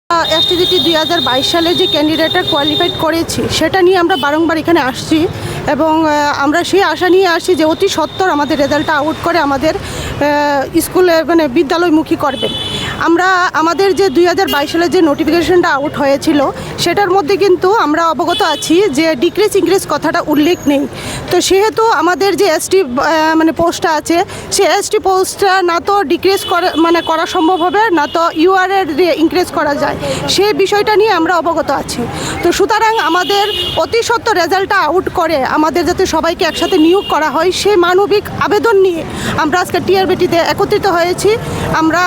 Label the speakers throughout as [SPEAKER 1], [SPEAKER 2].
[SPEAKER 1] STGT 2022 সালে যে ক্যান্ডিডেটটা qualified করেছি সেটা নিয়ে আমরা বারংবার এখানে আসছি এবং আমরা সেই আশা নিয়ে আসছি যে অতি সত্বর আমাদের রেজাল্টটা আউট করে আমাদের স্কুলে মানে বিদ্যালয়মুখী করবেন। আমরা আমাদের যে 2022 সালে যে নোটিফিকেশনটা আউট হয়েছিল সেটার মধ্যে কিন্তু আমরা অবগত আছি যে ডিক্রিজ ইনক্রিজ কথাটা উল্লেখ নেই। তো সেহেতু আমাদের যে এসটি মানে পোস্টটা আছে সেই এসটি পোস্টটা না তো ডিক্রিজ করা সম্ভব হবে, না তো ইউআরের ইনক্রিজ করা যায়, সেই বিষয়টা নিয়ে আমরা অবগত আছি। তো সুতরাং আমাদের অতি সত্বর রেজাল্টটা আউট করে আমাদের যাতে সবাইকে একসাথে নিয়োগ করা হয় সেই মানবিক আবেদন নিয়ে আমরা আজকে টিআরবিটিতে একত্রিত হয়েছি। আমরা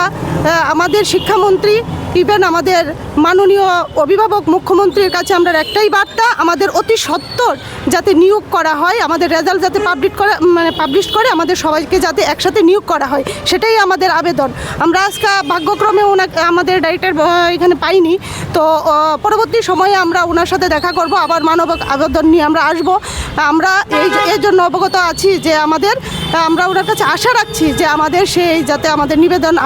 [SPEAKER 1] আমাদের শিক্ষামন্ত্রী ইভেন আমাদের মাননীয় অভিভাবক মুখ্যমন্ত্রীর কাছে আমরা একটাই বার্তা, আমাদের অতি সত্বর যাতে নিয়োগ করা হয়, আমাদের রেজাল্ট যাতে পাবলিশ করে আমাদের সবাইকে যাতে একসাথে নিয়োগ করা হয়, সেটাই আমাদের আবেদন। আমরা আজকে ভাগ্যক্রমে আমাদের ডাইরেক্টর এখানে পাইনি, তো পরবর্তী সময়ে আমরা ওনার সাথে দেখা করব, আবার মানবিক আবেদন নিয়ে আমরা আসব। আমরা এই জন্য অবগত আছি যে আমরা ওনার কাছে আশা রাখছি যে আমাদের সেই যাতে আমাদের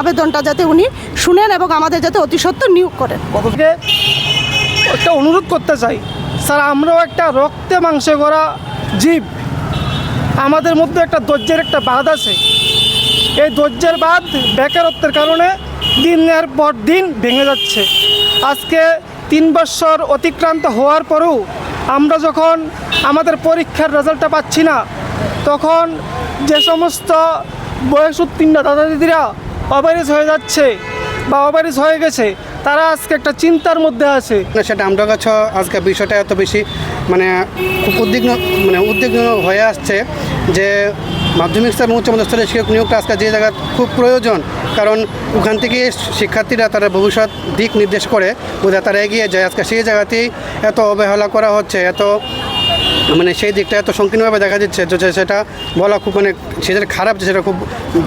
[SPEAKER 1] আবেদনটা যাতে উনি শুনেন এবং আমাদের যাতে অতি সত্বর নিয়োগ করেন।
[SPEAKER 2] একটা অনুরোধ করতে চাই, স্যার আমরাও একটা রক্তে মাংসে গড়া জীব, আমাদের মধ্যে একটা ধৈর্যের একটা বাঁধ আছে। এই ধৈর্যের বাঁধ বেকারত্বের কারণে দিনের পর দিন ভেঙে যাচ্ছে। আজকে 3 বছর অতিক্রান্ত হওয়ার পরেও আমরা যখন আমাদের পরীক্ষার রেজাল্টটা পাচ্ছি না, তখন যে সমস্ত বয়স উত্তীর্ণ দাদা দিদিরা অভারেজ হয়ে যাচ্ছে বা অভারেজ হয়ে গেছে, তারা আজকে একটা চিন্তার মধ্যে আছে।
[SPEAKER 3] সেটা আমরা কাছে আজকে বিষয়টা এত বেশি খুব উদ্বিগ্ন হয়ে আসছে যে মাধ্যমিক স্তর এবং উচ্চ মাধ্যমিক স্তরের শিক্ষক নিয়োগটা আজকে যে জায়গা খুব প্রয়োজন, কারণ ওখান থেকে শিক্ষার্থীরা তারা ভবিষ্যৎ দিক নির্দেশ করে বোঝা তারা এগিয়ে যায়। আজকে সেই জায়গাতেই এত অবহেলা করা হচ্ছে, সেই দিকটা এত সংকীর্ণভাবে দেখা যাচ্ছে যে সেটা বলা খুব সেটা খারাপ, যে সেটা খুব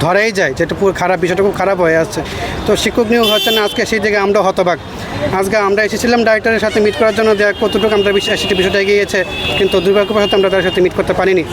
[SPEAKER 3] ধরাই যায়, যেটা পুরো খারাপ, বিষয়টা খুব খারাপ হয়ে আসছে। তো শিক্ষক নিয়োগ হচ্ছে না, আজকে সেই জায়গায় আমরা হতবাক। আজকে আমরা এসেছিলাম ডাইরেক্টরের সাথে মিট করার জন্য যে কতটুকু আমরা বিষয়টা এগিয়ে গেছে, কিন্তু দুর্ভাগ্যবশত আমরা তার সাথে মিট করতে পারিনি।